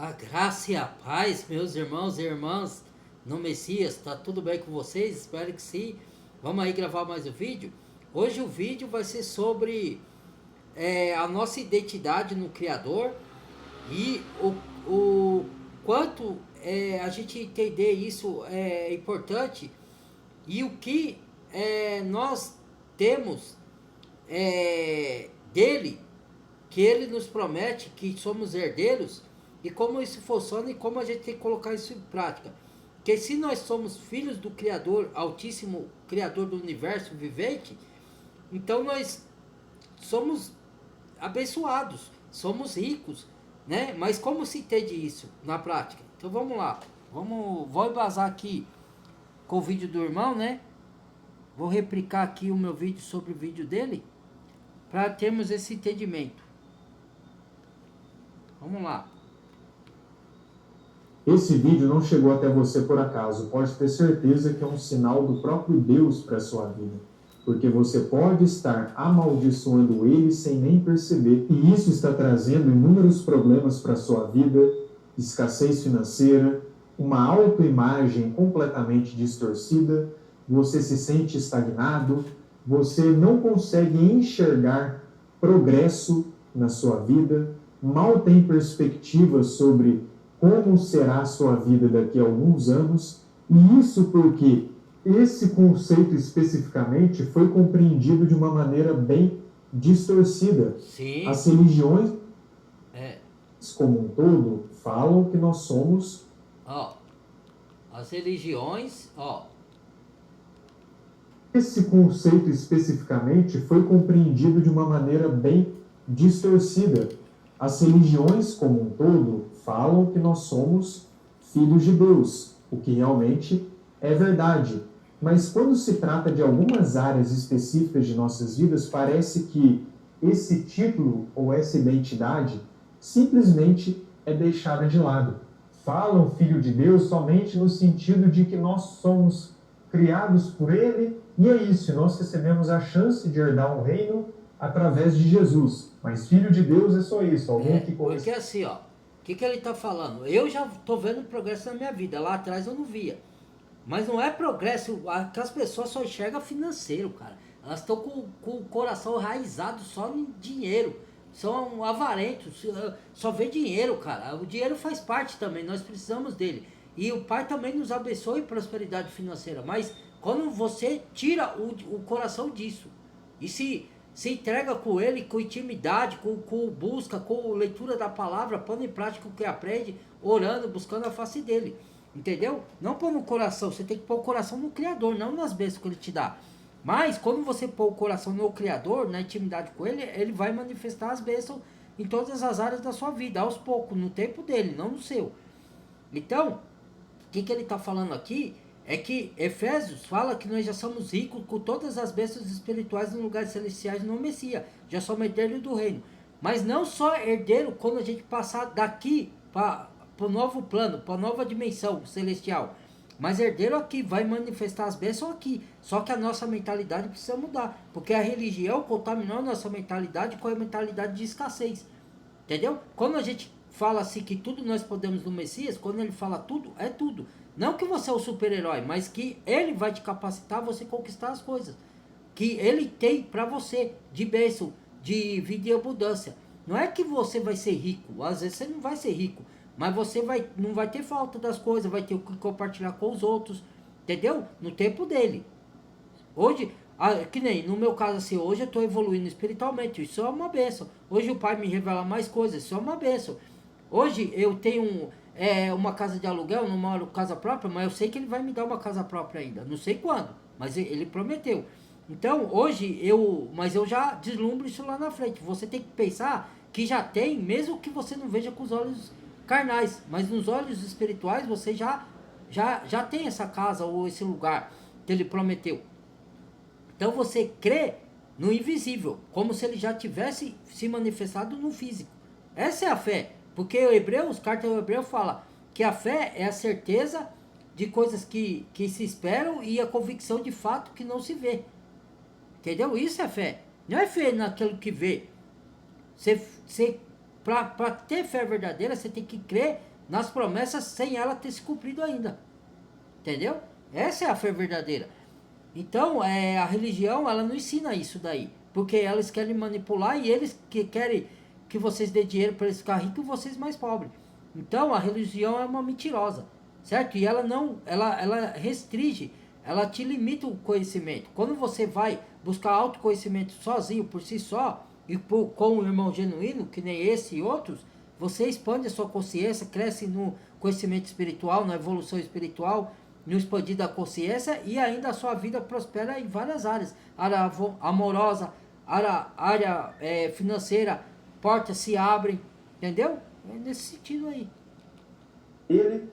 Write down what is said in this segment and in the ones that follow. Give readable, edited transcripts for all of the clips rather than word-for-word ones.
A graça e a paz, meus irmãos e irmãs no Messias, tá tudo bem com vocês? Espero que sim. Vamos aí gravar mais um vídeo. Hoje o vídeo vai ser sobre a nossa identidade no Criador e o quanto a gente entender isso é importante e o que nós temos dele, que ele nos promete que somos herdeiros, e como isso funciona e como a gente tem que colocar isso em prática. Que se nós somos filhos do Criador, Altíssimo Criador do Universo vivente, então nós somos abençoados, somos ricos, né? Mas como se entende isso na prática? Então vamos lá, vou embasar aqui com o vídeo do irmão, né? Vou replicar aqui o meu vídeo sobre o vídeo dele, para termos esse entendimento. Vamos lá. Esse vídeo não chegou até você por acaso, pode ter certeza que é um sinal do próprio Deus para a sua vida. Porque você pode estar amaldiçoando ele sem nem perceber. E isso está trazendo inúmeros problemas para a sua vida, escassez financeira, uma autoimagem completamente distorcida, você se sente estagnado, você não consegue enxergar progresso na sua vida, mal tem perspectiva sobre como será a sua vida daqui a alguns anos, e isso porque esse conceito especificamente foi compreendido de uma maneira bem distorcida. Sim. As religiões, como um todo, falam que nós somos... As religiões, Esse conceito especificamente foi compreendido de uma maneira bem distorcida. As religiões, como um todo, falam que nós somos filhos de Deus, o que realmente é verdade. Mas quando se trata de algumas áreas específicas de nossas vidas, parece que esse título ou essa identidade simplesmente é deixada de lado. Falam filho de Deus somente no sentido de que nós somos criados por Ele, e é isso, nós recebemos a chance de herdar um reino através de Jesus. Mas filho de Deus é só isso, alguém que... Porque assim, o que ele está falando? Eu já estou vendo progresso na minha vida, lá atrás eu não via. Mas não é progresso, aquelas pessoas só enxergam financeiro, cara. Elas estão com o coração enraizado só em dinheiro. São avarentos, só vê dinheiro, cara. O dinheiro faz parte também, nós precisamos dele. E o Pai também nos abençoe prosperidade financeira. Mas quando você tira o coração disso e se entrega com ele, com intimidade, com busca, com leitura da palavra, pondo em prática o que aprende, orando, buscando a face dele. Entendeu? Não pôr no coração, você tem que pôr o coração no Criador, não nas bênçãos que ele te dá. Mas quando você pôr o coração no Criador, na intimidade com ele, ele vai manifestar as bênçãos em todas as áreas da sua vida, aos poucos, no tempo dele, não no seu. Então, o que ele está falando aqui é que Efésios fala que nós já somos ricos com todas as bênçãos espirituais nos lugares celestiais no Messias. Já somos herdeiros do reino. Mas não só herdeiro quando a gente passar daqui para o novo plano, para a nova dimensão celestial. Mas herdeiro aqui, vai manifestar as bênçãos aqui. Só que a nossa mentalidade precisa mudar. Porque a religião contaminou a nossa mentalidade com a mentalidade de escassez. Entendeu? Quando a gente fala assim que tudo nós podemos no Messias, quando ele fala tudo, é tudo. Não que você é o super-herói, mas que ele vai te capacitar a você conquistar as coisas. Que ele tem para você de bênção, de vida e abundância. Não é que você vai ser rico, às vezes você não vai ser rico, mas você não vai ter falta das coisas, vai ter o que compartilhar com os outros, entendeu? No tempo dele. Hoje, que nem no meu caso assim, hoje eu estou evoluindo espiritualmente, isso é uma bênção. Hoje o Pai me revela mais coisas, isso é uma bênção. Hoje eu tenho uma casa de aluguel, não moro casa própria, mas eu sei que ele vai me dar uma casa própria ainda, não sei quando, mas ele prometeu. Então hoje mas eu já deslumbro isso lá na frente. Você tem que pensar que já tem, mesmo que você não veja com os olhos carnais, mas nos olhos espirituais você já tem essa casa ou esse lugar que ele prometeu. Então você crê no invisível, como se ele já tivesse se manifestado no físico. Essa é a fé, porque o Hebreus, carta ao Hebreu fala que a fé é a certeza de coisas que se esperam e a convicção de fato que não se vê. Entendeu? Isso é fé. Não é fé naquilo que vê. Você para ter fé verdadeira, você tem que crer nas promessas sem ela ter se cumprido ainda. Entendeu? Essa é a fé verdadeira. Então, a religião, ela não ensina isso daí. Porque elas querem manipular e eles que querem que vocês dêem dinheiro para eles ficarem ricos e vocês mais pobres. Então, a religião é uma mentirosa. Certo? E ela não, ela restringe, ela te limita o conhecimento. Quando você vai buscar autoconhecimento sozinho, por si só, e com um irmão genuíno, que nem esse e outros, você expande a sua consciência, cresce no conhecimento espiritual, na evolução espiritual, no expandir da consciência, e ainda a sua vida prospera em várias áreas. Área amorosa, área financeira, portas se abrem, entendeu? É nesse sentido aí. Ele,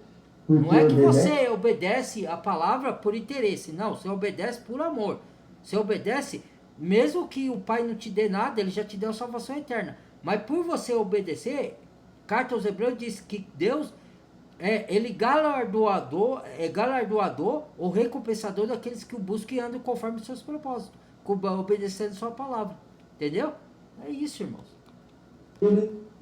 Não é que você obedece a palavra por interesse, não, você obedece por amor. Você obedece, mesmo que o pai não te dê nada, ele já te deu salvação eterna. Mas por você obedecer, carta aos Hebreus diz que Deus ele galardoador ou recompensador daqueles que o buscam e andam conforme os seus propósitos, obedecendo sua palavra. Entendeu? É isso, irmãos.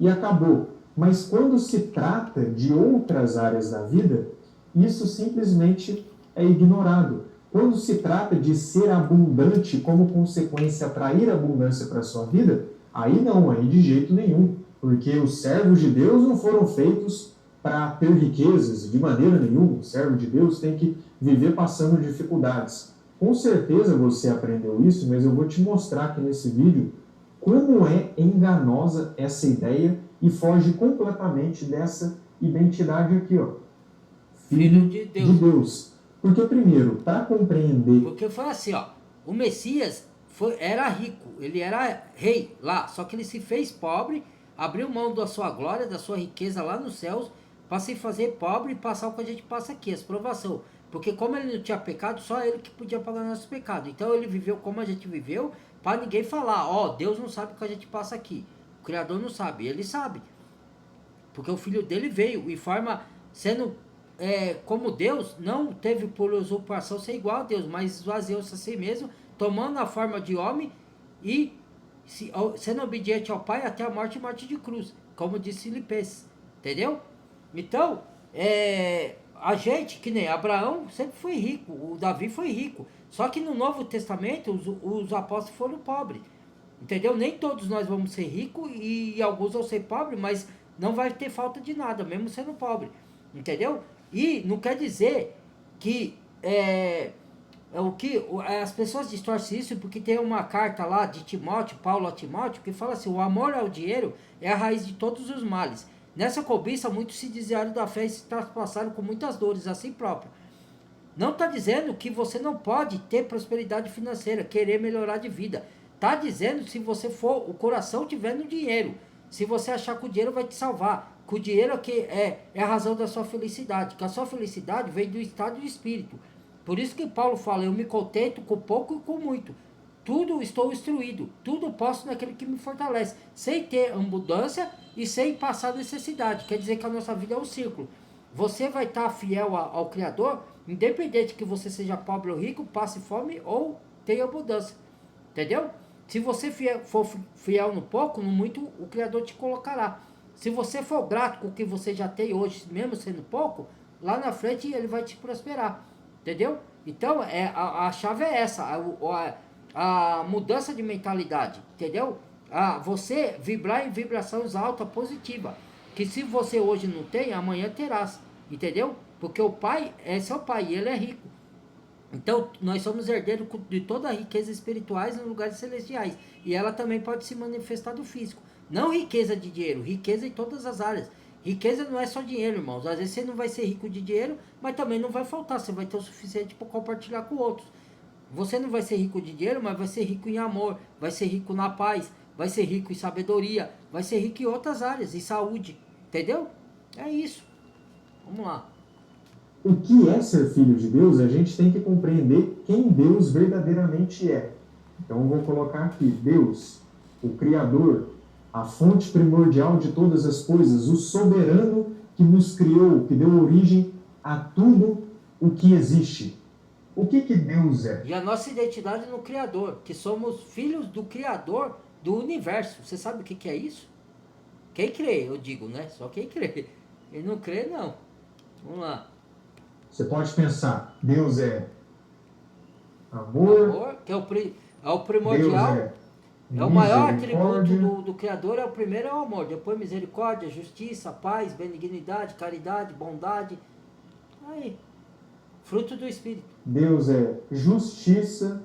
E acabou. Mas quando se trata de outras áreas da vida, isso simplesmente é ignorado. Quando se trata de ser abundante como consequência atrair abundância para a sua vida, aí não, aí de jeito nenhum. Porque os servos de Deus não foram feitos para ter riquezas de maneira nenhuma. O servo de Deus tem que viver passando dificuldades. Com certeza você aprendeu isso, mas eu vou te mostrar aqui nesse vídeo como é enganosa essa ideia e foge completamente dessa identidade aqui, ó. Filho de Deus. Porque, primeiro, para compreender... Porque foi assim, ó, o Messias era rico, ele era rei lá, só que ele se fez pobre, abriu mão da sua glória, da sua riqueza lá nos céus, para se fazer pobre e passar o que a gente passa aqui, as provações. Porque como ele não tinha pecado, só ele que podia pagar nossos pecados. Então ele viveu como a gente viveu, para ninguém falar, ó, Deus não sabe o que a gente passa aqui. O Criador não sabe, ele sabe. Porque o filho dele veio e forma, sendo como Deus, não teve por usurpação ser igual a Deus, mas esvaziou-se a si mesmo, tomando a forma de homem e sendo obediente ao Pai até a morte e morte de cruz, como disse Filipenses. Entendeu? Então, a gente, que nem Abraão, sempre foi rico, o Davi foi rico. Só que no Novo Testamento, os apóstolos foram pobres. Entendeu? Nem todos nós vamos ser ricos e alguns vão ser pobres, mas não vai ter falta de nada, mesmo sendo pobre. Entendeu? E não quer dizer que o que as pessoas distorcem isso, porque tem uma carta lá de Timóteo, Paulo a Timóteo, que fala assim: o amor ao dinheiro é a raiz de todos os males. Nessa cobiça, muitos se desviaram da fé e se traspassaram com muitas dores a si próprio. Não está dizendo que você não pode ter prosperidade financeira, querer melhorar de vida. Está dizendo se você for, o coração tiver no dinheiro. Se você achar que o dinheiro vai te salvar. Que o dinheiro é a razão da sua felicidade. Que a sua felicidade vem do estado de espírito. Por isso que Paulo fala: eu me contento com pouco e com muito. Tudo estou instruído. Tudo posso naquele que me fortalece. Sem ter abundância e sem passar necessidade. Quer dizer que a nossa vida é um círculo. Você vai estar fiel ao Criador, independente que você seja pobre ou rico, passe fome ou tenha abundância. Entendeu? Se você for fiel no pouco, no muito, o Criador te colocará. Se você for grato com o que você já tem hoje, mesmo sendo pouco, lá na frente ele vai te prosperar. Entendeu? Então, a chave é essa, a mudança de mentalidade. Entendeu? Você vibrar em vibrações altas, positivas. Que se você hoje não tem, amanhã terás. Entendeu? Porque o Pai é seu Pai e ele é rico. Então, nós somos herdeiros de toda a riqueza espirituais nos lugares celestiais. E ela também pode se manifestar do físico. Não riqueza de dinheiro, riqueza em todas as áreas. Riqueza não é só dinheiro, irmãos. Às vezes você não vai ser rico de dinheiro, mas também não vai faltar. Você vai ter o suficiente para compartilhar com outros. Você não vai ser rico de dinheiro, mas vai ser rico em amor. Vai ser rico na paz. Vai ser rico em sabedoria. Vai ser rico em outras áreas, em saúde. Entendeu? É isso. Vamos lá. O que é ser filho de Deus? A gente tem que compreender quem Deus verdadeiramente é. Então eu vou colocar aqui: Deus, o Criador, a fonte primordial de todas as coisas, o soberano que nos criou, que deu origem a tudo o que existe. O que Deus é? E a nossa identidade no Criador, que somos filhos do Criador do universo. Você sabe o que é isso? Quem crê, eu digo, né? Só quem crê. Quem não crê, não. Vamos lá. Você pode pensar, Deus é amor, Amor, que é o Deus primordial. é É o maior atributo misericórdia, do Criador, é o primeiro é o amor, depois misericórdia, justiça, paz, benignidade, caridade, bondade. Aí, fruto do Espírito. Deus é justiça,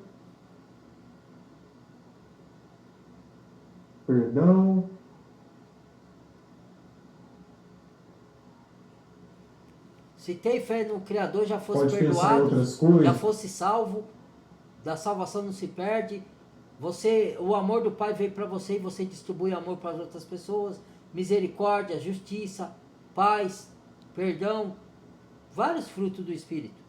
perdão. Se tem fé no Criador, já fosse Pode pensar em perdoado, outras coisas. já fosse salvo, da salvação não se perde. O amor do Pai veio para você e você distribui amor para as outras pessoas. Misericórdia, justiça, paz, perdão, vários frutos do Espírito.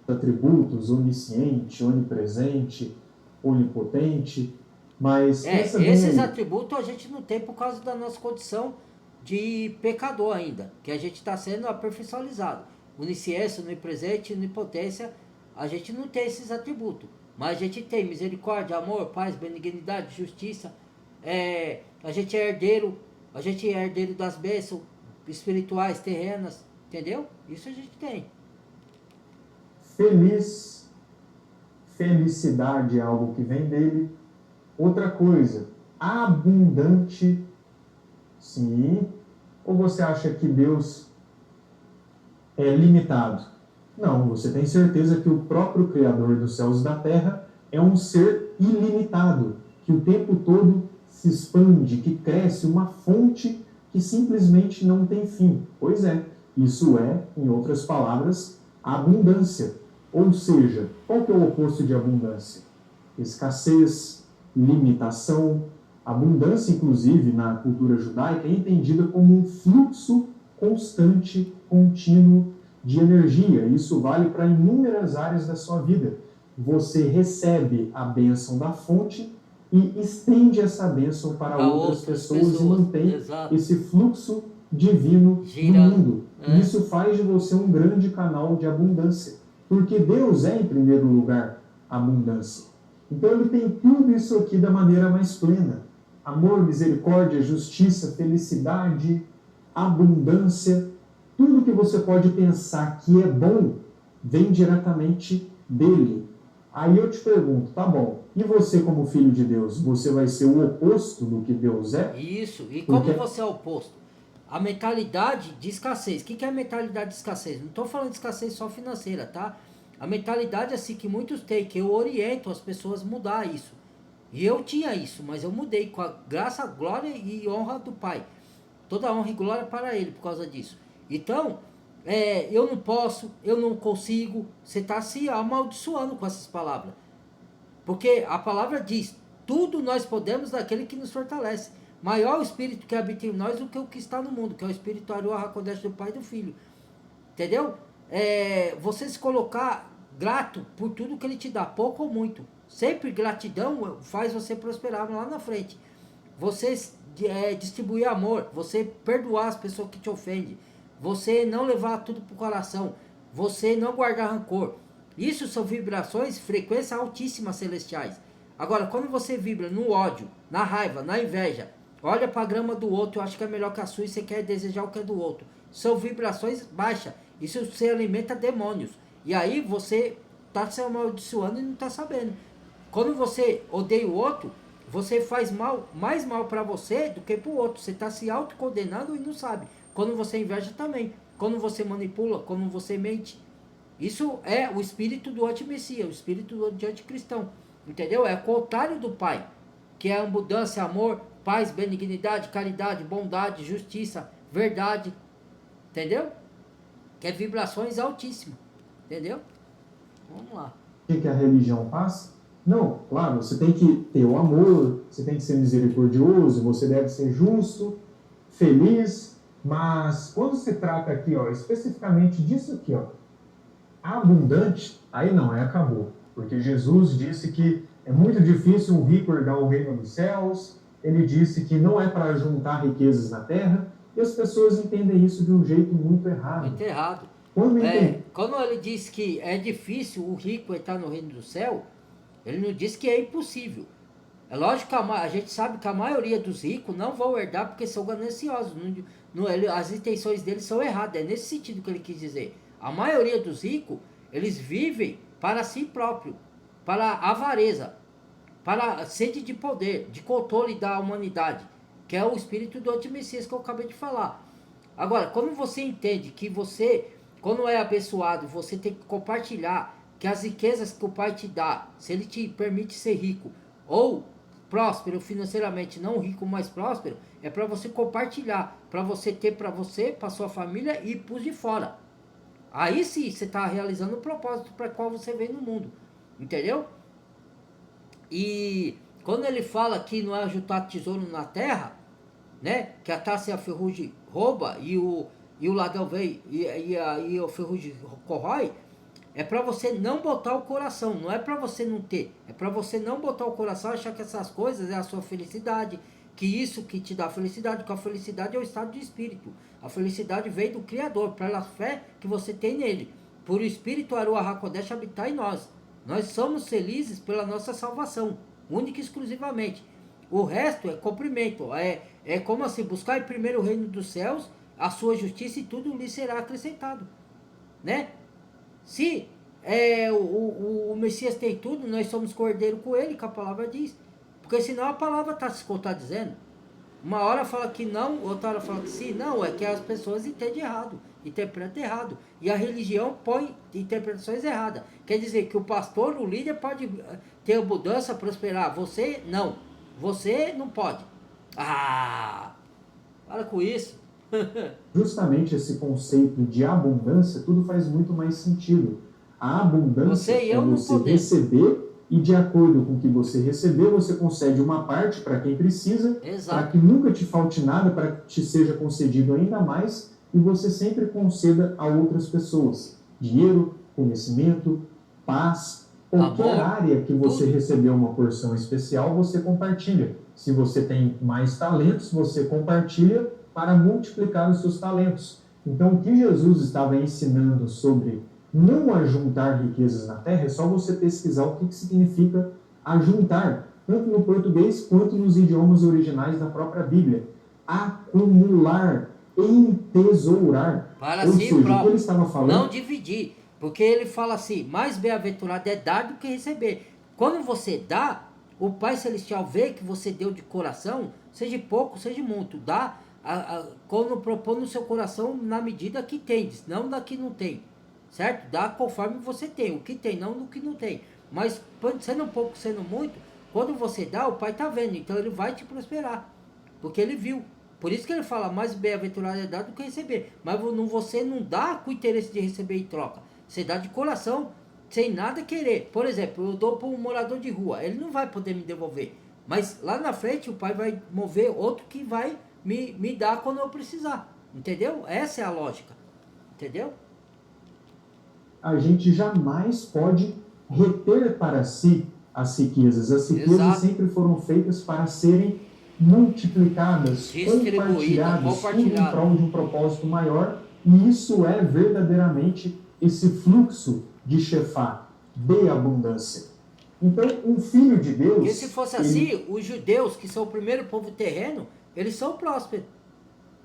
Atributos, onisciente, onipresente, onipotente, mas Esses atributos a gente não tem por causa da nossa condição de pecador ainda, que a gente está sendo aperfeiçoado. Onisciência, onipresente, onipotência, a gente não tem esses atributos, mas a gente tem misericórdia, amor, paz, benignidade, justiça, a gente é herdeiro das bênçãos espirituais, terrenas, entendeu? Isso a gente tem. Felicidade é algo que vem dele. Outra coisa, abundante, sim. Ou você acha que Deus é limitado? Não, você tem certeza que o próprio Criador dos céus e da terra é um ser ilimitado, que o tempo todo se expande, que cresce, uma fonte que simplesmente não tem fim. Pois é, isso é, em outras palavras, abundância. Ou seja, qual que é o oposto de abundância? Escassez, limitação. Abundância, inclusive, na cultura judaica, é entendida como um fluxo constante, contínuo de energia. Isso vale para inúmeras áreas da sua vida. Você recebe a bênção da fonte e estende essa bênção para outras pessoas e mantém esse fluxo divino no mundo. Isso faz de você um grande canal de abundância. Porque Deus é, em primeiro lugar, abundância. Então ele tem tudo isso aqui da maneira mais plena. Amor, misericórdia, justiça, felicidade, abundância. Tudo que você pode pensar que é bom vem diretamente dele. Aí eu te pergunto, tá bom, e você como filho de Deus, você vai ser o oposto do que Deus é? Isso, e como você é o oposto? A mentalidade de escassez. O que é a mentalidade de escassez? Não estou falando de escassez só financeira, tá? A mentalidade assim que muitos têm, que eu oriento as pessoas a mudar isso. E eu tinha isso, mas eu mudei com a graça, glória e honra do Pai. Toda honra e glória para Ele por causa disso. Então, eu não posso, eu não consigo. Você está se amaldiçoando com essas palavras. Porque a palavra diz, tudo nós podemos daquele que nos fortalece. Maior o Espírito que habita em nós do que o que está no mundo, que é o Espírito Aruah HaKodesh do Pai e do Filho. Entendeu? Você se colocar grato por tudo que Ele te dá, pouco ou muito. Sempre gratidão faz você prosperar lá na frente. Você distribuir amor, você perdoar as pessoas que te ofendem, você não levar tudo para o coração, você não guardar rancor. Isso são vibrações, frequências altíssimas celestiais. Agora, quando você vibra no ódio, na raiva, na inveja, olha para a grama do outro, acha que é melhor que a sua e você quer desejar o que é do outro. São vibrações baixas. Isso você alimenta demônios. E aí você está se amaldiçoando e não está sabendo. Quando você odeia o outro, você faz mais mal para você do que para o outro. Você está se autocondenando e não sabe. Quando você inveja também. Quando você manipula, quando você mente. Isso é o espírito do anti-messias, o espírito do anticristão. Entendeu? É o contrário do Pai. Que é abundância, amor, paz, benignidade, caridade, bondade, justiça, verdade. Entendeu? Que é vibrações altíssimas. Entendeu? Vamos lá. O que a religião faz? Não, claro, você tem que ter o amor, você tem que ser misericordioso, você deve ser justo, feliz, mas quando se trata aqui, especificamente disso aqui, abundante, aí não, acabou. Porque Jesus disse que é muito difícil um rico herdar o reino dos céus, ele disse que não é para juntar riquezas na terra, e as pessoas entendem isso de um jeito muito errado. Muito errado. Quando ele diz que é difícil o rico entrar no reino do céu, ele não diz que é impossível. É lógico que a gente sabe que a maioria dos ricos não vão herdar porque são gananciosos. As intenções deles são erradas. É nesse sentido que ele quis dizer. A maioria dos ricos, eles vivem para si próprio, para a avareza, para a sede de poder, de controle da humanidade, que é o espírito do antimessias que eu acabei de falar. Agora, quando você entende que você, quando é abençoado, você tem que compartilhar que as riquezas que o Pai te dá, se Ele te permite ser rico, ou próspero financeiramente, não rico, mas próspero, é para você compartilhar, para você ter para você, para sua família e para os de fora. Aí sim, você está realizando o propósito para qual você veio no mundo, entendeu? E quando ele fala que não é ajuntar tesouro na terra, né? Que a taça e a ferrugem rouba e o ladrão vem e o ferrugem corrói, é para você não botar o coração, não é para você não ter, é para você não botar o coração, achar que essas coisas é a sua felicidade, que isso que te dá felicidade, que a felicidade é o estado de espírito. A felicidade vem do Criador, pela fé que você tem nele. Por o Espírito Aruah HaKodesh habitar em nós. Nós somos felizes pela nossa salvação, única e exclusivamente. O resto é cumprimento, é como assim, buscar em primeiro o reino dos céus, a sua justiça e tudo lhe será acrescentado, né? Se o Messias tem tudo, nós somos cordeiro com ele, que a palavra diz. Porque senão a palavra está se contradizendo. Uma hora fala que não, outra hora fala que sim. Não, é que as pessoas entendem errado, interpretam errado. E a religião põe interpretações erradas. Quer dizer que o pastor, o líder pode ter abundância, prosperar. Você não. Você não pode. Ah, para com isso. Justamente esse conceito de abundância, tudo faz muito mais sentido. A abundância Você e eu é não você podemos. receber e de acordo com o que você receber, você concede uma parte para quem precisa, para Exato. que nunca te falte nada, para que te seja concedido ainda mais e você sempre conceda a outras pessoas. Dinheiro, conhecimento, paz, qualquer Amor, área que você tudo. recebeu uma porção especial, você compartilha. Se você tem mais talentos, você compartilha para multiplicar os seus talentos. Então, o que Jesus estava ensinando sobre não ajuntar riquezas na terra, é só você pesquisar o que significa ajuntar, tanto no português quanto nos idiomas originais da própria Bíblia. Acumular, entesourar. Para Ou si seja, o que ele próprio. estava Não falando... dividir. Porque ele fala assim, mais bem-aventurado é dar do que receber. Quando você dá, o Pai Celestial vê que você deu de coração, seja pouco, seja muito. Dá quando propõe no seu coração na medida que tem, não da que não tem. Certo? Dá conforme você tem. O que tem, não do que não tem. Mas sendo pouco, sendo muito, quando você dá, o Pai está vendo. Então ele vai te prosperar. Porque ele viu. Por isso que ele fala, mais bem-aventurado é dar do que receber. Mas você não dá com o interesse de receber em troca. Você dá de coração, sem nada querer. Por exemplo, eu dou para um morador de rua. Ele não vai poder me devolver. Mas lá na frente o Pai vai mover outro que vai me dar quando eu precisar. Entendeu? Essa é a lógica. Entendeu? A gente jamais pode reter para si as riquezas. As riquezas Exato. sempre foram feitas para serem multiplicadas, compartilhadas, tudo em prol de um propósito maior, e isso é verdadeiramente esse fluxo de Shefá, de abundância. Então, um filho de Deus... Porque se fosse assim, os judeus, que são o primeiro povo terreno, eles são prósperos.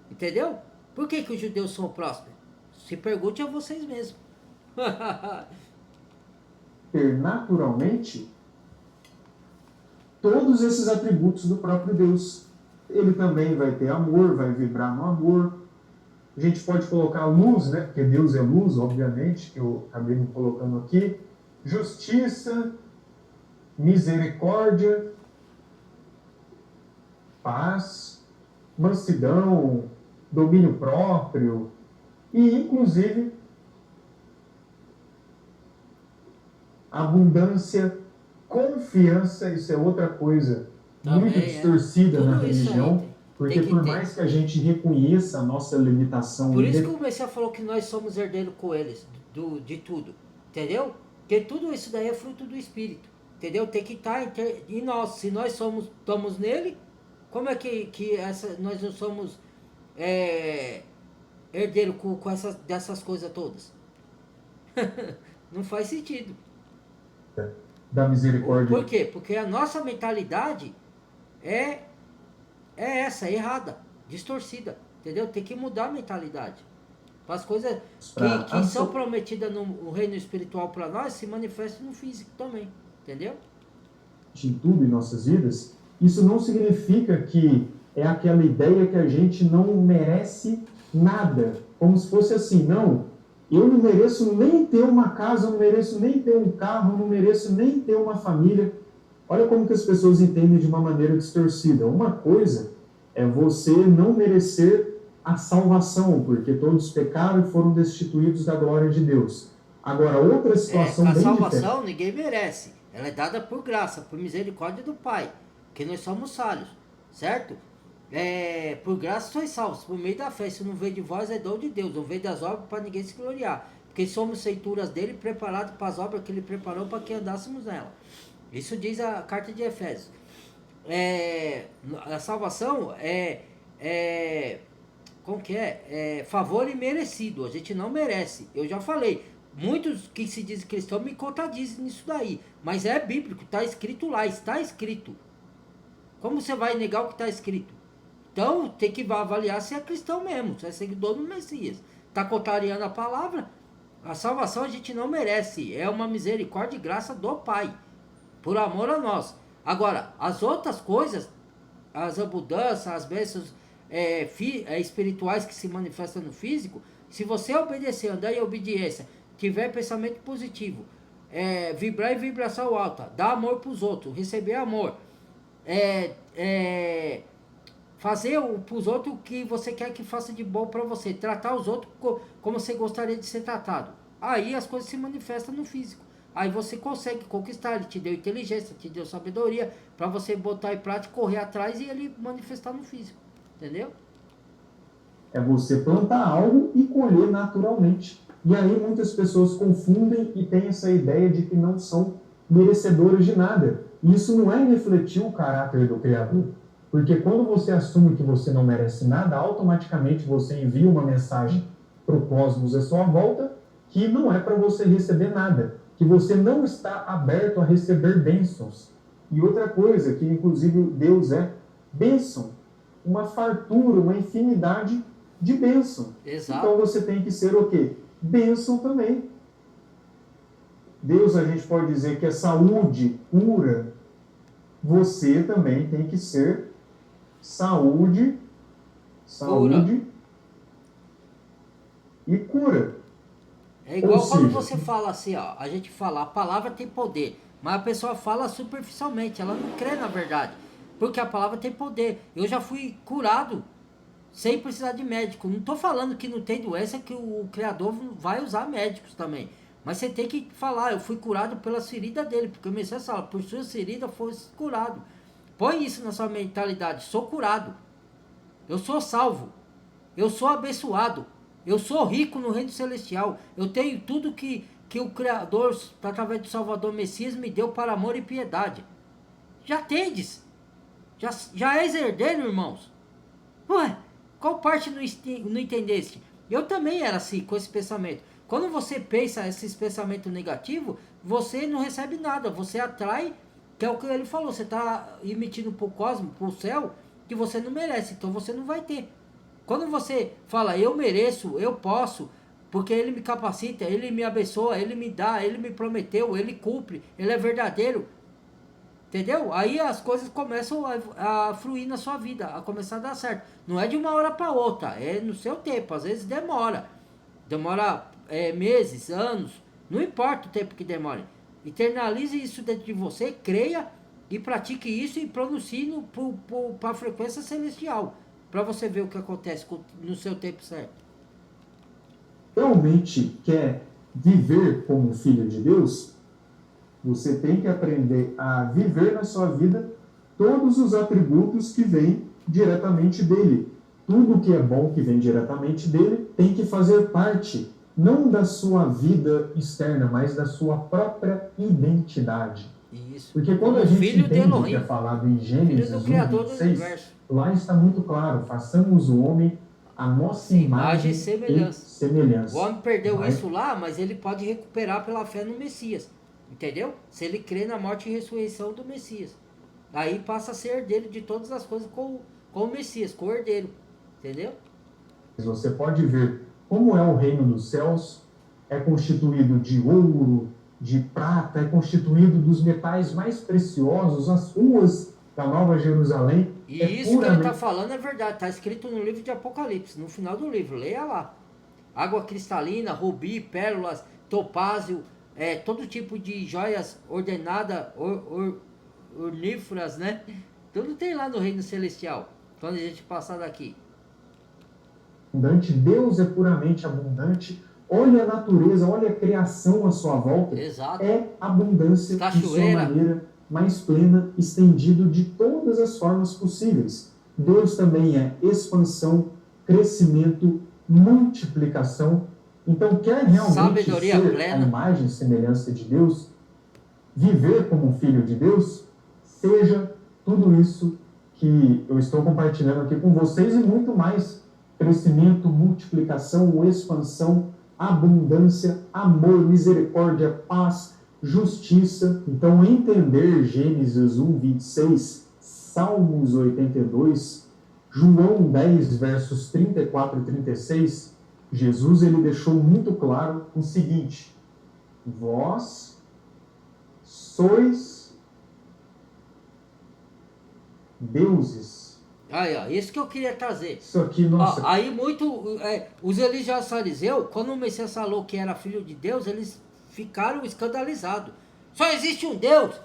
Entendeu? Por que os judeus são prósperos? Se pergunte a vocês mesmos. Ter naturalmente todos esses atributos do próprio Deus. Ele também vai ter amor, vai vibrar no amor. A gente pode colocar luz, né? Porque Deus é luz, obviamente, que eu acabei me colocando aqui. Justiça, misericórdia, paz, mansidão, domínio próprio e, inclusive, abundância, confiança. Isso é outra coisa também, muito distorcida na religião, porque por mais que a gente reconheça a nossa limitação... Por isso que o Messias falou que nós somos herdeiros com eles, de tudo, entendeu? Porque tudo isso daí é fruto do Espírito, entendeu? Tem que estar em nós. Se nós estamos nele, como é que nós não somos herdeiros com dessas coisas todas? Não faz sentido. da misericórdia. Por quê? Porque a nossa mentalidade é essa, errada, distorcida, entendeu? Tem que mudar a mentalidade. Para as coisas que são prometidas no reino espiritual para nós se manifestam no físico também, entendeu? Em tudo em nossas vidas, isso não significa que é aquela ideia que a gente não merece nada, como se fosse assim, não, eu não mereço nem ter uma casa, eu não mereço nem ter um carro, eu não mereço nem ter uma família. Olha como que as pessoas entendem de uma maneira distorcida. Uma coisa é você não merecer a salvação, porque todos pecaram e foram destituídos da glória de Deus. Agora, outra situação bem diferente. A salvação ninguém merece. Ela é dada por graça, por misericórdia do Pai, porque nós somos salvos, certo? Por graça sois salvos, por meio da fé. Se não veio de vós, é dom de Deus. Não veio das obras para ninguém se gloriar. Porque somos feituras dele, preparados para as obras que ele preparou para que andássemos nela. Isso diz a carta de Efésios. A salvação como que é? Favor imerecido. A gente não merece. Eu já falei. Muitos que se dizem cristãos me contradizem nisso daí. Mas é bíblico, está escrito lá, está escrito. Como você vai negar o que está escrito? Então tem que avaliar se é cristão mesmo, se é seguidor do Messias. Está contrariando a palavra? A salvação a gente não merece. É uma misericórdia e graça do Pai. Por amor a nós. Agora, as outras coisas, as abundâncias, as bênçãos espirituais que se manifestam no físico, se você obedecer, andar em obediência, tiver pensamento positivo, vibrar em vibração alta, dar amor para os outros, receber amor, fazer para os outros o que você quer que faça de bom para você, tratar os outros como você gostaria de ser tratado. Aí as coisas se manifestam no físico. Aí você consegue conquistar, ele te deu inteligência, te deu sabedoria, para você botar em prática, correr atrás e ele manifestar no físico. Entendeu? É você plantar algo e colher naturalmente. E aí muitas pessoas confundem e têm essa ideia de que não são merecedoras de nada. E isso não é refletir o caráter do Criador. Porque quando você assume que você não merece nada, automaticamente você envia uma mensagem para o cosmos à sua volta que não é para você receber nada. Que você não está aberto a receber bênçãos. E outra coisa, que inclusive Deus é bênção. Uma fartura, uma infinidade de bênção. Exato. Então você tem que ser o quê? Bênção também. Deus, a gente pode dizer que é saúde, cura. Você também tem que ser saúde e cura. É igual quando você fala assim, ó, a gente fala, a palavra tem poder, mas a pessoa fala superficialmente, ela não crê na verdade, porque a palavra tem poder. Eu já fui curado sem precisar de médico. Não estou falando que não tem doença que o Criador vai usar médicos também. Mas você tem que falar, eu fui curado pelas feridas dele, porque o Messias fala, por suas feridas fosse curado. Põe isso na sua mentalidade, sou curado, eu sou salvo, eu sou abençoado, eu sou rico no reino celestial, eu tenho tudo que o Criador, através do Salvador Messias, me deu para amor e piedade. Já tendes, já és herdeiro, irmãos. Ué, qual parte não entendeste? Eu também era assim, com esse pensamento. Quando você pensa esses pensamentos negativos, você não recebe nada, você atrai, que é o que ele falou, você está emitindo para o cosmos, para o céu, que você não merece, então você não vai ter. Quando você fala, eu mereço, eu posso, porque ele me capacita, ele me abençoa, ele me dá, ele me prometeu, ele cumpre, ele é verdadeiro, entendeu? Aí as coisas começam a fluir na sua vida, a começar a dar certo. Não é de uma hora para outra, é no seu tempo, às vezes demora meses, anos, não importa o tempo que demore. Internalize isso dentro de você, creia e pratique isso e pronuncie para a frequência celestial, para você ver o que acontece no seu tempo certo. Realmente quer viver como filho de Deus? Você tem que aprender a viver na sua vida todos os atributos que vêm diretamente dele. Tudo que é bom que vem diretamente dele tem que fazer parte, não da sua vida externa, mas da sua própria identidade. Isso. Porque quando a gente entende o que é falado em Gênesis 1:26, lá está muito claro, façamos o homem a nossa imagem e semelhança. O homem perdeu isso lá, mas ele pode recuperar pela fé no Messias. Entendeu? Se ele crê na morte e ressurreição do Messias. Aí passa a ser herdeiro de todas as coisas com o Messias, com o herdeiro. Entendeu? Você pode ver como é o reino dos céus, é constituído de ouro, de prata, é constituído dos metais mais preciosos, as ruas da Nova Jerusalém. E isso que ele está falando é verdade, está escrito no livro de Apocalipse, no final do livro, leia lá. Água cristalina, rubi, pérolas, topázio, todo tipo de joias ordenadas, orníferas, né? Tudo tem lá no reino celestial, quando a gente passar daqui. Abundante, Deus é puramente abundante. Olha a natureza, olha a criação à sua volta. Exato. É abundância de sua maneira mais plena, estendido de todas as formas possíveis. Deus também é expansão, crescimento, multiplicação. Então, quer realmente sabedoria ser plena, a imagem e semelhança de Deus, viver como um filho de Deus, seja tudo isso que eu estou compartilhando aqui com vocês e muito mais. Crescimento, multiplicação, expansão, abundância, amor, misericórdia, paz, justiça. Então, entender Gênesis 1, 26, Salmos 82, João 10, versos 34 e 36, Jesus ele deixou muito claro o seguinte: vós sois deuses. Aí, ó, isso que eu queria trazer. Isso aqui, nossa. Ó, aí os religiosos fariseus, quando o Messias falou que era filho de Deus, eles ficaram escandalizados. Só existe um Deus.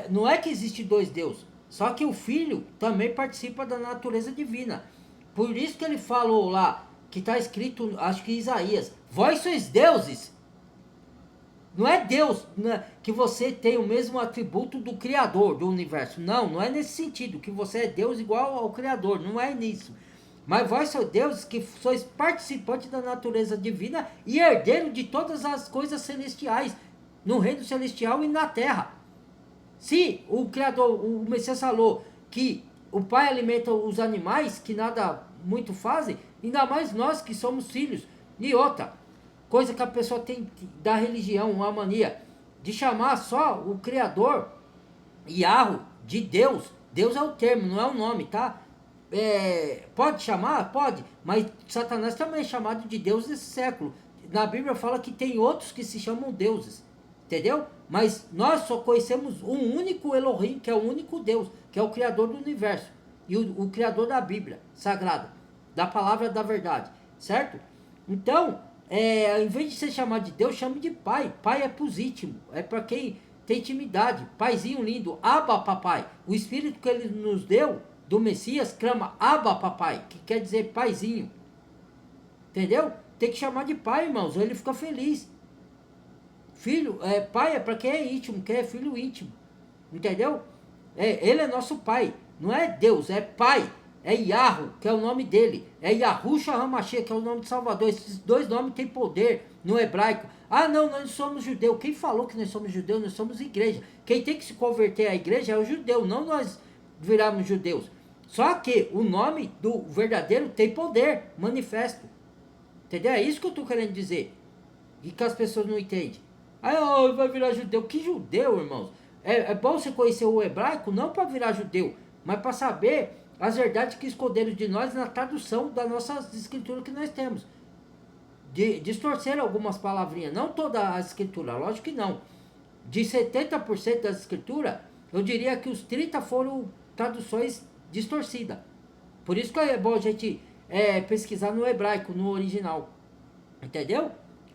Não é que existe dois deuses. Só que o filho também participa da natureza divina. Por isso que ele falou lá, que está escrito, acho que em Isaías, vós sois deuses. Não é Deus, né, que você tem o mesmo atributo do Criador do universo. Não é nesse sentido, que você é Deus igual ao Criador. Não é nisso. Mas vós sois deuses que sois participantes da natureza divina e herdeiro de todas as coisas celestiais, no reino celestial e na terra. Se o Criador, o Messias falou que o Pai alimenta os animais, que nada muito fazem, ainda mais nós que somos filhos. E outra coisa que a pessoa tem da religião, uma mania de chamar só o Criador, Yahweh, de Deus. Deus é o termo, não é o nome, tá? Pode chamar? Pode. Mas Satanás também é chamado de Deus nesse século. Na Bíblia fala que tem outros que se chamam deuses. Entendeu? Mas nós só conhecemos um único Elohim, que é o único Deus, que é o Criador do universo. E o Criador da Bíblia Sagrada, da Palavra da Verdade. Certo? Então, em vez de ser chamado de Deus, chame de Pai. Pai é pros íntimos, é para quem tem intimidade. Paizinho lindo, Abba Papai. O Espírito que ele nos deu, do Messias, clama Abba Papai, que quer dizer paizinho. Entendeu? Tem que chamar de pai, irmãos, ele fica feliz. Filho, pai é para quem é íntimo, quem é filho íntimo. Entendeu? Ele é nosso pai. Não é Deus, é pai. É Yahweh, que é o nome dele. É Yahushua HaMashiach, que é o nome de Salvador. Esses dois nomes têm poder no hebraico. Não, nós somos judeus. Quem falou que nós somos judeus? Nós somos igreja. Quem tem que se converter à igreja é o judeu, não nós virarmos judeus. Só que o nome do verdadeiro tem poder, manifesto. Entendeu? É isso que eu estou querendo dizer. E que as pessoas não entendem. Vai virar judeu. Que judeu, irmãos? É bom você conhecer o hebraico, não para virar judeu, mas para saber as verdades que esconderam de nós na tradução das nossas escrituras que nós temos. Distorceram algumas palavrinhas, não toda a escritura, lógico que não. De 70% das escrituras, eu diria que os 30% foram traduções distorcidas. Por isso que é bom a gente pesquisar no hebraico, no original. Entendeu?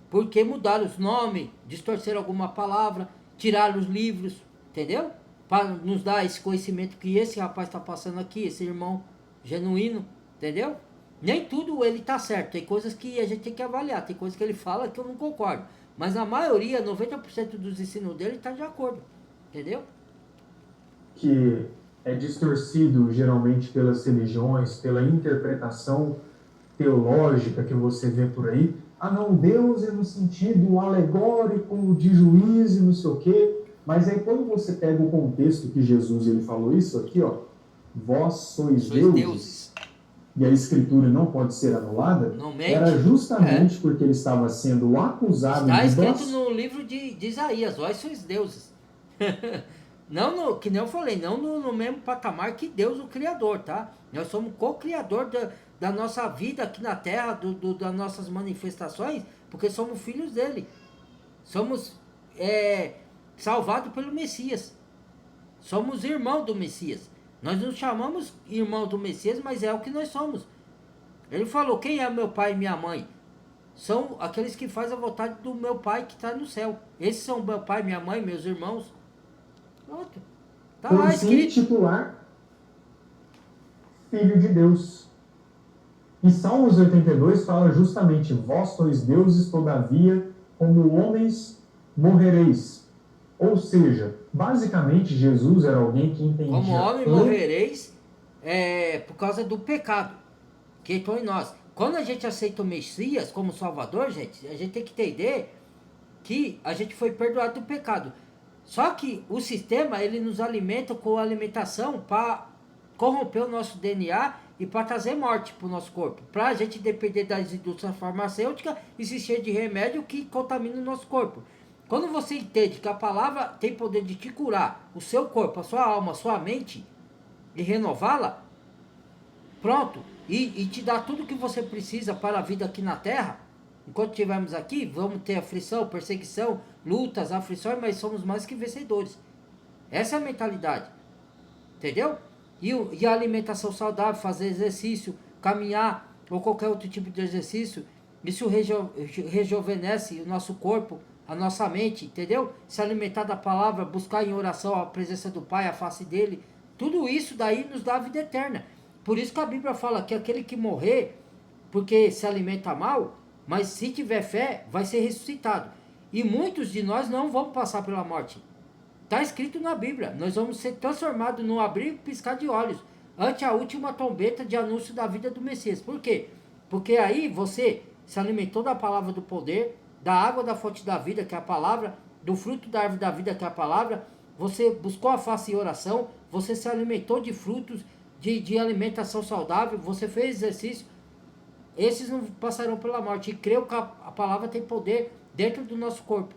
Porque mudaram os nomes, distorceram alguma palavra, tiraram os livros, entendeu? Para nos dar esse conhecimento que esse rapaz está passando aqui, esse irmão genuíno, entendeu? Nem tudo ele está certo, tem coisas que a gente tem que avaliar, tem coisas que ele fala que eu não concordo. Mas a maioria, 90% dos ensinos dele está de acordo, entendeu? Que é distorcido geralmente pelas religiões, pela interpretação teológica que você vê por aí. Não, Deus é no sentido alegórico de juízo e não sei o quê. Mas aí quando você pega o contexto que Jesus ele falou isso aqui, ó, vós sois deuses. e a escritura não pode ser anulada, Não mente. era justamente porque ele estava sendo acusado Está de escrito no livro de Isaías, vós sois deuses. Não que nem eu falei, não no mesmo patamar que Deus, o Criador, tá? Nós somos co-criador da nossa vida aqui na Terra, das nossas manifestações, porque somos filhos dele. Somos salvados pelo Messias. Somos irmãos do Messias. Nós nos chamamos irmão do Messias, mas é o que nós somos. Ele falou, quem é meu pai e minha mãe? São aqueles que fazem a vontade do meu pai que está no céu. Esses são meu pai, minha mãe, meus irmãos. Pronto. Tá Por lá se escrito. intitular Filho de Deus. E Salmos 82 fala justamente, vós sois deuses, todavia, como homens morrereis. Ou seja, basicamente Jesus era alguém que entendia... Como homem morrereis por causa do pecado que entrou em nós. Quando a gente aceita o Messias como Salvador, gente, a gente tem que entender que a gente foi perdoado do pecado. Só que o sistema, ele nos alimenta com alimentação para corromper o nosso DNA e para trazer morte para o nosso corpo. Para a gente depender das indústrias farmacêuticas e se encher de remédio que contamina o nosso corpo. Quando você entende que a palavra tem poder de te curar o seu corpo, a sua alma, a sua mente e renová-la, pronto, e te dá tudo o que você precisa para a vida aqui na Terra. Enquanto estivermos aqui, vamos ter aflição, perseguição, lutas, aflições, mas somos mais que vencedores. Essa é a mentalidade. Entendeu? E a alimentação saudável, fazer exercício, caminhar ou qualquer outro tipo de exercício, isso rejuvenesce o nosso corpo, a nossa mente, entendeu? Se alimentar da palavra, buscar em oração a presença do Pai, a face dele, tudo isso daí nos dá a vida eterna. Por isso que a Bíblia fala que aquele que morrer, porque se alimenta mal, mas se tiver fé, vai ser ressuscitado. E muitos de nós não vão passar pela morte. Está escrito na Bíblia, nós vamos ser transformados num abrir e piscar de olhos, ante a última trombeta de anúncio da vida do Messias. Por quê? Porque aí você se alimentou da palavra do poder, da água da fonte da vida, que é a palavra, do fruto da árvore da vida, que é a palavra, você buscou a face em oração, você se alimentou de frutos, de alimentação saudável, você fez exercício, esses não passarão pela morte. E creio que a palavra tem poder dentro do nosso corpo.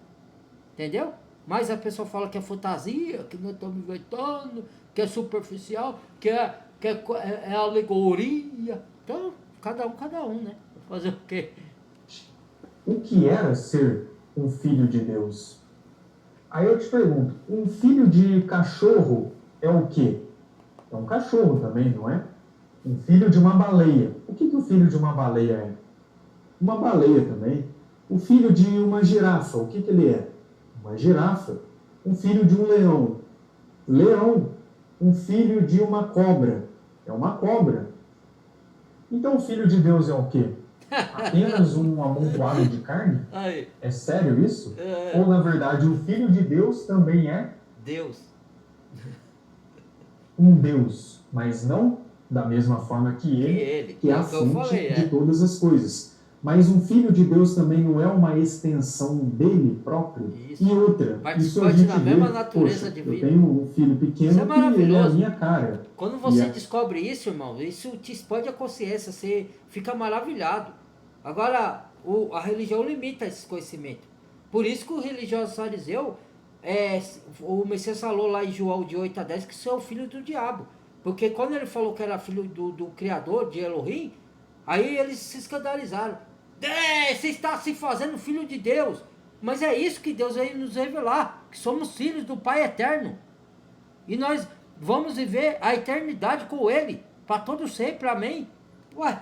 Entendeu? Mas a pessoa fala que é fantasia, que nós estamos inventando, que é superficial, que é alegoria. Então, cada um, né? Fazer o quê? O que era ser um filho de Deus? Aí eu te pergunto, um filho de cachorro é o quê? É um cachorro também, não é? Um filho de uma baleia. O que o filho de uma baleia é? Uma baleia também. O filho de uma girafa, o que ele é? Uma girafa. Um filho de um leão. Leão. Um filho de uma cobra. É uma cobra. Então o filho de Deus é o quê? Apenas um amontoado de carne? Aí. É sério isso? Ou na verdade o filho de Deus também é Deus. um Deus, mas não da mesma forma que ele, que é a fonte de todas as coisas. Mas um filho de Deus também não é uma extensão dele próprio. Isso. E outra, isso a gente vê, poxa, eu tenho um filho pequeno que ele é a minha cara. Quando você descobre isso, irmão, isso te expande a consciência, você fica maravilhado. Agora, a religião limita esse conhecimento. Por isso que o religioso fariseu, o Messias falou lá em João de 8 a 10 que você é o filho do diabo. Porque quando ele falou que era filho do Criador, de Elohim, aí eles se escandalizaram. Você está se fazendo filho de Deus. Mas é isso que Deus veio nos revelar, que somos filhos do Pai Eterno. E nós vamos viver a eternidade com Ele, para todo sempre, amém? Ué,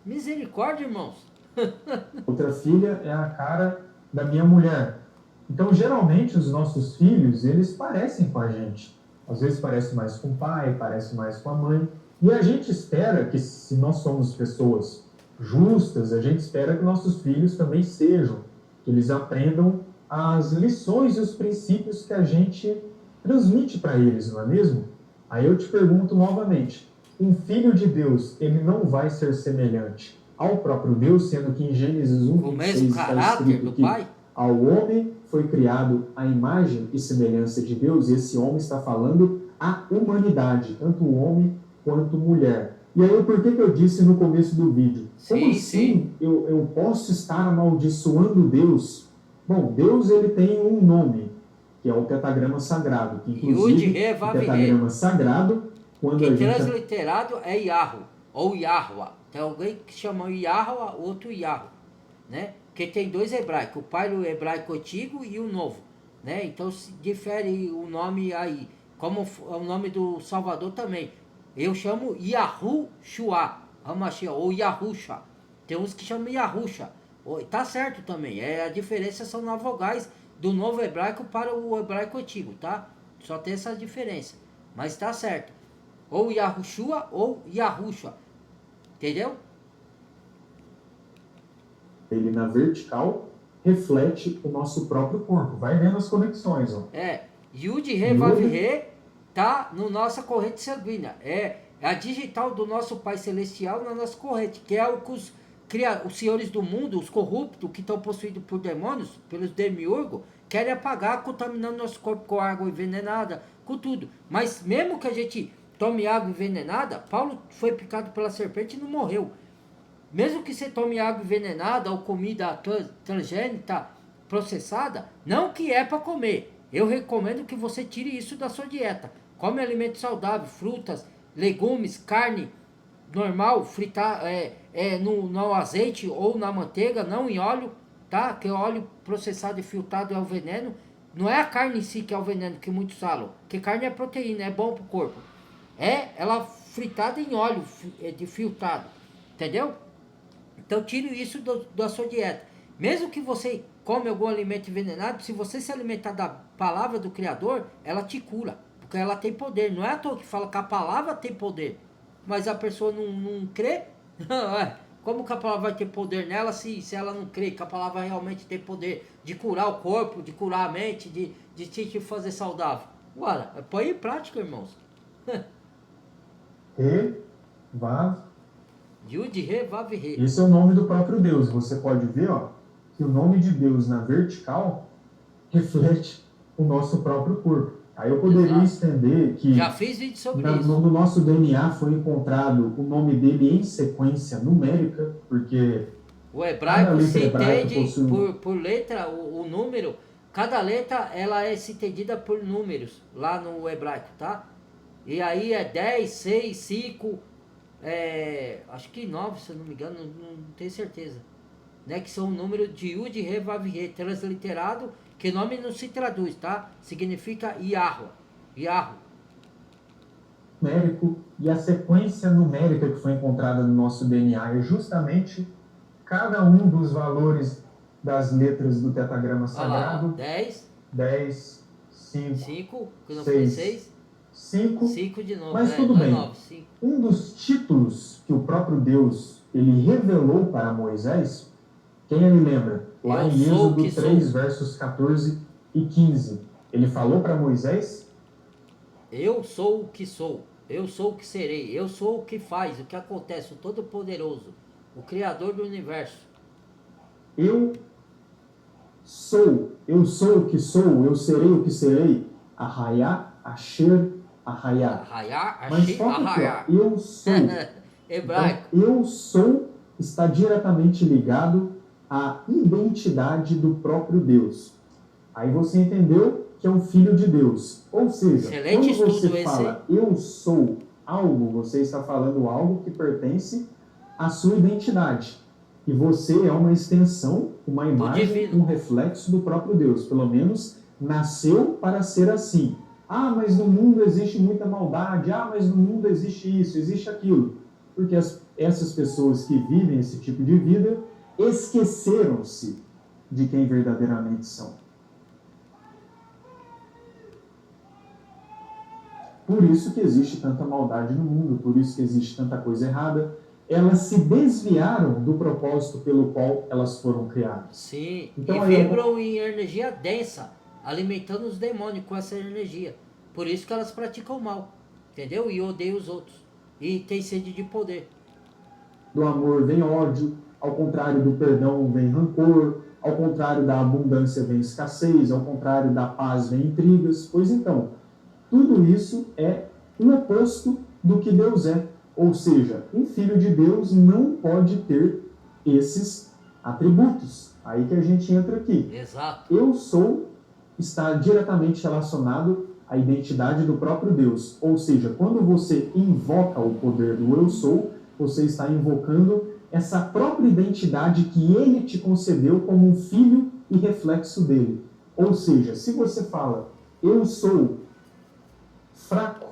misericórdia, irmãos. Outra filha é a cara da minha mulher. Então, geralmente, os nossos filhos, eles parecem com a gente. Às vezes parece mais com o pai, parece mais com a mãe. E a gente espera que, se nós somos pessoas justas, a gente espera que nossos filhos também sejam, que eles aprendam as lições e os princípios que a gente transmite para eles, não é mesmo? Aí eu te pergunto novamente, um filho de Deus, ele não vai ser semelhante ao próprio Deus, sendo que em Gênesis 1:26 está escrito que ao homem foi criado a imagem e semelhança de Deus, e esse homem está falando a humanidade, tanto o homem quanto mulher. E aí, por que eu disse no começo do vídeo? Como Sim, assim sim. eu posso estar amaldiçoando Deus? Bom, Deus ele tem um nome, que é o pentagrama sagrado, que Yud, inclusive Re, o Vav, Re. pentagrama sagrado, quando Que a gente... transliterado é Yahoo, ou Yahua. Tem alguém que chama Yahua, outro Yahoo, né? Porque tem dois hebraicos, o pai do hebraico antigo e o novo, né? Então se difere o nome aí, como o nome do Salvador também. Eu chamo Yahushua, Hamashiach, ou Yahusha. Tem uns que chamam Yahusha. Tá certo também, a diferença são nas vogais do novo hebraico para o hebraico antigo, tá? Só tem essa diferença, mas tá certo. Ou Yahushua ou Yahusha, entendeu? Ele na vertical reflete o nosso próprio corpo. Vai vendo as conexões, ó. Yud, Re, Vav, Re tá no nossa corrente sanguínea. É a digital do nosso Pai Celestial na nossa corrente, que é o que os senhores do mundo, os corruptos que estão possuídos por demônios, pelos demiurgos, querem apagar, contaminando nosso corpo com água envenenada, com tudo. Mas mesmo que a gente tome água envenenada, Paulo foi picado pela serpente e não morreu. Mesmo que você tome água envenenada ou comida transgênica processada, não que é para comer. Eu recomendo que você tire isso da sua dieta. Come alimento saudável, frutas, legumes, carne normal, fritar no azeite ou na manteiga, não em óleo, tá? Que o óleo processado e filtrado é o veneno. Não é a carne em si que é o veneno, que muitos falam. Porque carne é proteína, é bom pro corpo. É ela fritada em óleo de filtrado, entendeu? Então tire isso da sua dieta. Mesmo que você come algum alimento envenenado, se você se alimentar da palavra do Criador, ela te cura. Porque ela tem poder. Não é à toa que fala que a palavra tem poder. Mas a pessoa não crê. Como que a palavra vai ter poder nela se ela não crê que a palavra realmente tem poder de curar o corpo, de curar a mente, de te fazer saudável? Bora, põe em prática, irmãos. Re, Vav. Yud, Re, Vav, Re. Esse é o nome do próprio Deus. Você pode ver, ó, que o nome de Deus na vertical reflete o nosso próprio corpo. Aí eu poderia estender que já fiz vídeo sobre isso. No nosso DNA foi encontrado o nome dele em sequência numérica, porque o hebraico se entende possui... por letra, o número. Cada letra ela é entendida por números lá no hebraico, tá? E aí é 10, 6, 5, acho que 9, se eu não me engano, não tenho certeza. Né? Que são o número de Yud, Re, Vav, Re, transliterado, que nome não se traduz, tá? Significa Yahweh. Yahweh. Numérico, e a sequência numérica que foi encontrada no nosso DNA é justamente cada um dos valores das letras do tetragrama sagrado. 10, 5, que não foi 6, 5 de novo. Mas tudo bem. 9, um dos títulos que o próprio Deus ele revelou para Moisés, quem ele lembra? Lá em Êxodo 3, versos 14 e 15. Ele falou para Moisés: eu sou o que sou, eu sou o que serei, eu sou o que faz, o que acontece, o Todo-Poderoso, o Criador do Universo. Eu sou o que sou, eu serei o que serei. Ahayá, Asher, Ahayá. Mas foca aqui, ó, eu sou. Hebraico. Então, eu sou está diretamente ligado à identidade do próprio Deus. Aí você entendeu que é um filho de Deus. Ou seja, excelente quando você fala eu sou algo, você está falando algo que pertence à sua identidade. E você é uma extensão, uma imagem, um reflexo do próprio Deus. Pelo menos nasceu para ser assim. Ah, mas no mundo existe muita maldade. Ah, mas no mundo existe isso, existe aquilo. Porque essas pessoas que vivem esse tipo de vida esqueceram-se de quem verdadeiramente são. Por isso que existe tanta maldade no mundo, por isso que existe tanta coisa errada. Elas se desviaram do propósito pelo qual elas foram criadas. Sim, então, e vibram em energia densa, alimentando os demônios com essa energia. Por isso que elas praticam o mal, entendeu? E odeiam os outros. E tem sede de poder. Do amor vem ódio, ao contrário do perdão vem rancor, ao contrário da abundância vem escassez, ao contrário da paz vem intrigas. Pois então, tudo isso é o oposto do que Deus é. Ou seja, um filho de Deus não pode ter esses atributos. Aí que a gente entra aqui. Exato. Eu sou está diretamente relacionado à identidade do próprio Deus. Ou seja, quando você invoca o poder do eu sou, você está invocando essa própria identidade que ele te concedeu como um filho e reflexo dele. Ou seja, se você fala, eu sou fraco,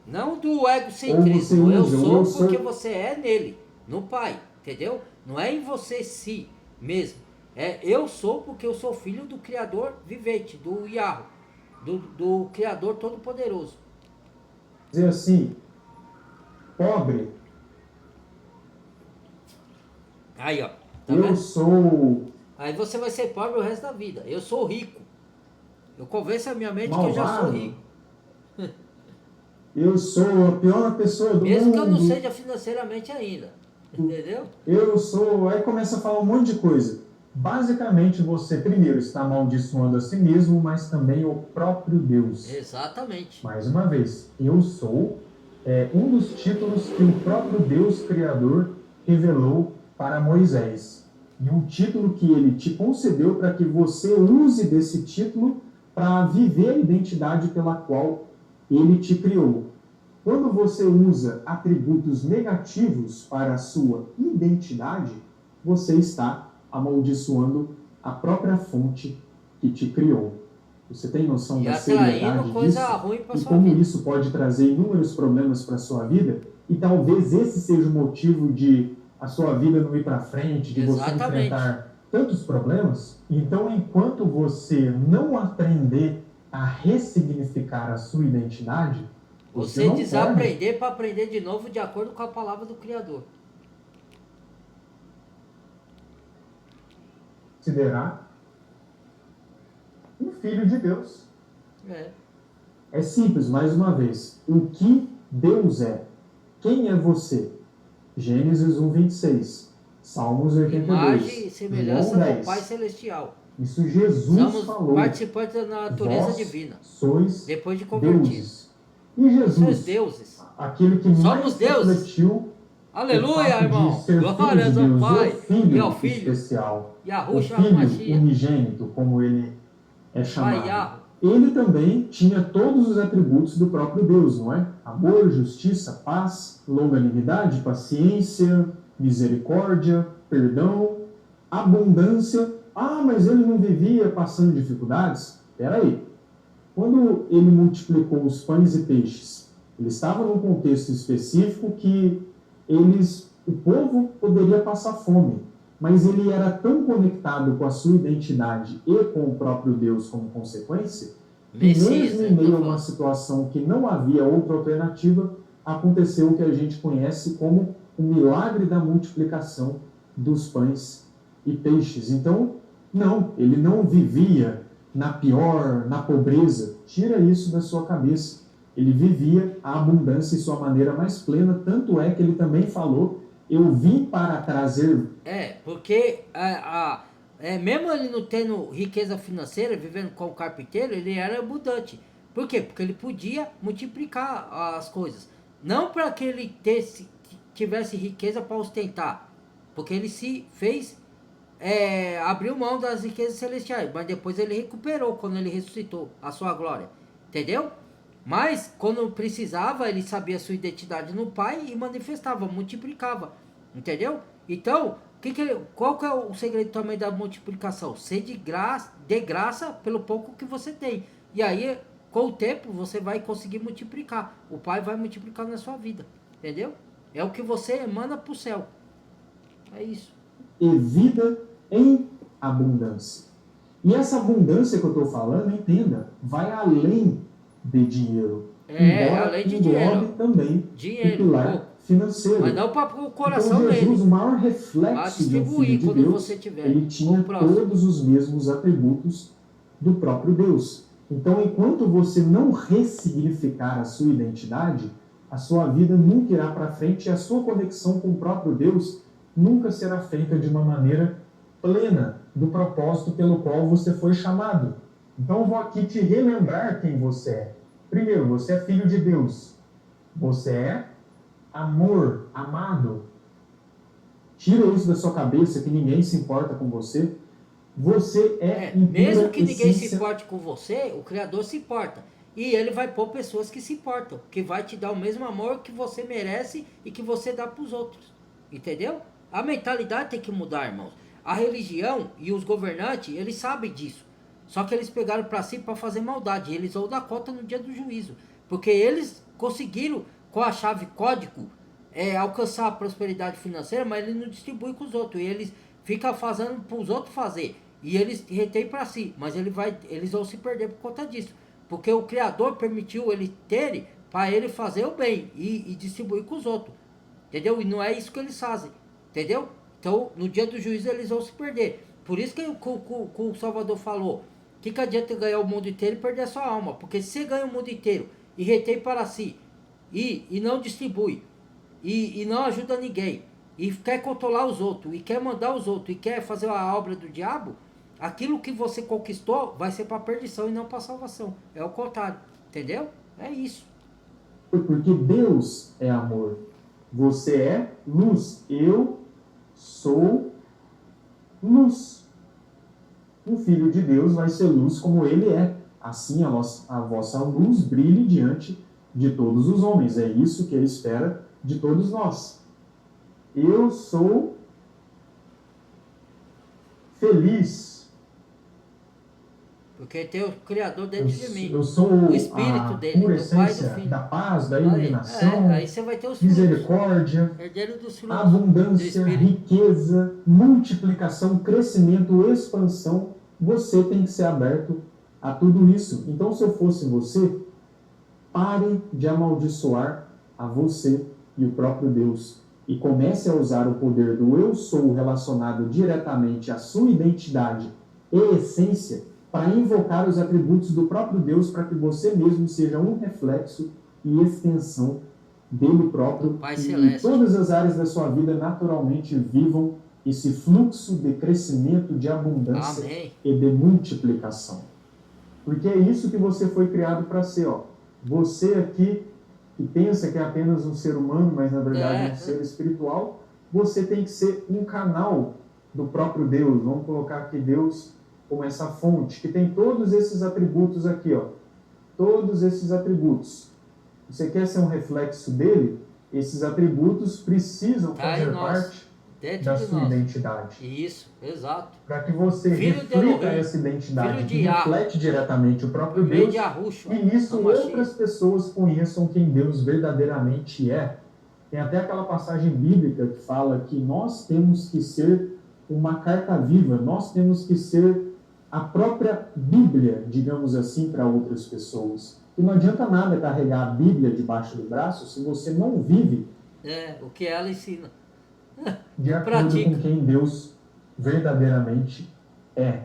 não do egocentrismo, eu sou porque você é nele, no Pai, entendeu? Não é em você si mesmo. É eu sou porque eu sou filho do Criador vivente, do Yahweh, do Criador Todo-Poderoso. Dizer assim, pobre. Aí, ó. Tá eu vendo? Sou. Aí você vai ser pobre o resto da vida. Eu sou rico. Eu convenço a minha mente malvado. que eu já sou rico. Eu sou a pior pessoa do Mesmo mundo. que eu não seja financeiramente ainda. Entendeu? Eu sou. Aí começa a falar um monte de coisa. Basicamente, você primeiro está amaldiçoando a si mesmo, mas também o próprio Deus. Exatamente. Mais uma vez, eu sou um dos títulos que o próprio Deus Criador revelou para Moisés. E um título que ele te concedeu para que você use desse título para viver a identidade pela qual ele te criou. Quando você usa atributos negativos para a sua identidade, você está amaldiçoando a própria fonte que te criou. Você tem noção da seriedade disso? E como isso pode trazer inúmeros problemas para a sua vida? E talvez esse seja o motivo de a sua vida não ir para frente, de você enfrentar tantos problemas. Então, enquanto você não aprender a ressignificar a sua identidade, você desaprender para aprender de novo de acordo com a palavra do Criador. Considerar um filho de Deus. É simples, mais uma vez. O que Deus é? Quem é você? Gênesis 1:26. Salmos 82. Imagem e semelhança do Pai Celestial. Isso Jesus falou. Participantes da natureza divina. Sois depois de convertidos. E Jesus, sois deuses. Aquele que mais refletiu. Aleluia, irmão. Glórias ao Pai e ao Filho. Especial. O Filho unigênito, como ele é chamado. Ele também tinha todos os atributos do próprio Deus, não é? Amor, justiça, paz, longanimidade, paciência, misericórdia, perdão, abundância. Ah, mas ele não vivia passando dificuldades? Espera aí. Quando ele multiplicou os pães e peixes, ele estava num contexto específico que o povo poderia passar fome, mas ele era tão conectado com a sua identidade e com o próprio Deus como consequência, que mesmo em meio a uma situação que não havia outra alternativa, aconteceu o que a gente conhece como o milagre da multiplicação dos pães e peixes. Então, não, ele não vivia na pobreza. Tira isso da sua cabeça. Ele vivia a abundância em sua maneira mais plena, tanto é que ele também falou, eu vim para trazer... porque mesmo ele não tendo riqueza financeira, vivendo como carpinteiro, ele era abundante. Por quê? Porque ele podia multiplicar as coisas. Não para que ele tivesse riqueza para ostentar, porque ele se fez... abriu mão das riquezas celestiais, mas depois ele recuperou quando ele ressuscitou a sua glória, entendeu? Mas quando precisava, ele sabia a sua identidade no Pai e manifestava, multiplicava, entendeu? Então, qual que é o segredo também da multiplicação? Ser de graça pelo pouco que você tem. E aí, com o tempo, você vai conseguir multiplicar. O Pai vai multiplicar na sua vida, entendeu? É o que você emana para o céu. É isso. E vida em abundância. E essa abundância que eu estou falando, entenda, vai além de dinheiro. Embora além de dinheiro. Também o pilar financeiro. Mas não para o coração então, Jesus, dele. O maior reflexo de um filho de Deus, ele tinha todos os mesmos atributos do próprio Deus. Então, enquanto você não ressignificar a sua identidade, a sua vida nunca irá para frente e a sua conexão com o próprio Deus nunca será feita de uma maneira plena do propósito pelo qual você foi chamado. Então eu vou aqui te relembrar quem você é. Primeiro, você é filho de Deus. Você é amor, amado. Tira isso da sua cabeça que ninguém se importa com você. Você é em mesmo pura que ninguém se essência. importe com você, o Criador se importa. E ele vai pôr pessoas que se importam, que vai te dar o mesmo amor que você merece e que você dá para os outros. Entendeu? A mentalidade tem que mudar, irmãos. A religião e os governantes, eles sabem disso. Só que eles pegaram para si para fazer maldade. Eles vão dar conta no dia do juízo. Porque eles conseguiram, com a chave código, alcançar a prosperidade financeira, mas eles não distribuem com os outros. E eles ficam fazendo para os outros fazer. E eles retêm para si. Mas eles vão se perder por conta disso. Porque o Criador permitiu eles terem para ele fazer o bem e distribuir com os outros. Entendeu? E não é isso que eles fazem. Entendeu? Então, no dia do juízo, eles vão se perder. Por isso que o Salvador falou: que adianta ganhar o mundo inteiro e perder a sua alma? Porque se você ganha o mundo inteiro e retém para si, e não distribui, e não ajuda ninguém, e quer controlar os outros, e quer mandar os outros, e quer fazer a obra do diabo, aquilo que você conquistou vai ser para perdição e não para salvação. É o contrário. Entendeu? É isso. Porque Deus é amor. Você é luz. Eu sou luz. O Filho de Deus vai ser luz como ele é. Assim a vossa luz brilhe diante de todos os homens. É isso que ele espera de todos nós. Eu sou feliz. Porque tem o Criador dentro de mim. Eu sou o Espírito dele, pura do Pai e do essência Filho. da paz, da iluminação, Aí você vai ter os frutos. misericórdia, Herdeiro dos frutos. abundância, riqueza, multiplicação, crescimento, expansão. Você tem que ser aberto a tudo isso. Então, se eu fosse você, pare de amaldiçoar a você e o próprio Deus e comece a usar o poder do eu sou relacionado diretamente à sua identidade e essência para invocar os atributos do próprio Deus para que você mesmo seja um reflexo e extensão dele próprio Pai e Celeste. todas as áreas da sua vida naturalmente vivam esse fluxo de crescimento, de abundância Amém. e de multiplicação. Porque é isso que você foi criado para ser, ó. Você aqui que pensa que é apenas um ser humano, mas na verdade é um ser espiritual, você tem que ser um canal do próprio Deus. Vamos colocar aqui Deus como essa fonte, que tem todos esses atributos aqui, ó. Todos esses atributos. Você quer ser um reflexo dele? Esses atributos precisam fazer parte da sua identidade. Isso, exato. Para que você Filho reflita essa identidade, que reflete diretamente o próprio Filho Deus, de Arruxo, e nisso outras pessoas conheçam quem Deus verdadeiramente é. Tem até aquela passagem bíblica que fala que nós temos que ser uma carta viva, nós temos que ser a própria Bíblia, digamos assim, para outras pessoas. E não adianta nada carregar a Bíblia debaixo do braço se você não vive o que ela ensina. De acordo com quem Deus verdadeiramente é.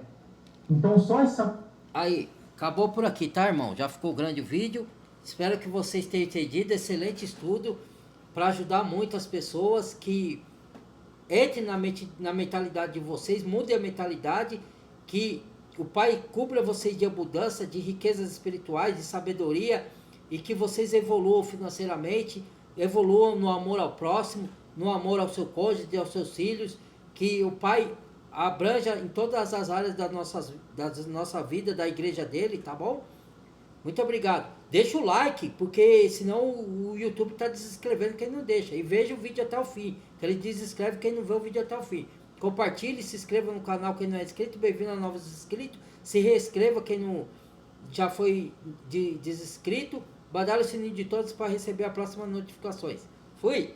Então só essa... Aí, acabou por aqui, tá, irmão? Já ficou grande o vídeo. Espero que vocês tenham entendido. Excelente estudo para ajudar muitas pessoas que entrem na mentalidade de vocês, mudem a mentalidade, que o Pai cubra vocês de abundância, de riquezas espirituais, de sabedoria, e que vocês evoluam financeiramente, evoluam no amor ao próximo, no amor ao seu cônjuge, aos seus filhos, que o Pai abranja em todas as áreas da nossa vida, da igreja dele, tá bom? Muito obrigado. Deixa o like, porque senão o YouTube está desinscrevendo quem não deixa. E veja o vídeo até o fim, que ele desinscreve quem não vê o vídeo até o fim. Compartilhe, se inscreva no canal quem não é inscrito, bem-vindo a novos inscritos. Se reescreva quem não já foi desinscrito. Badale o sininho de todos para receber as próximas notificações. Fui!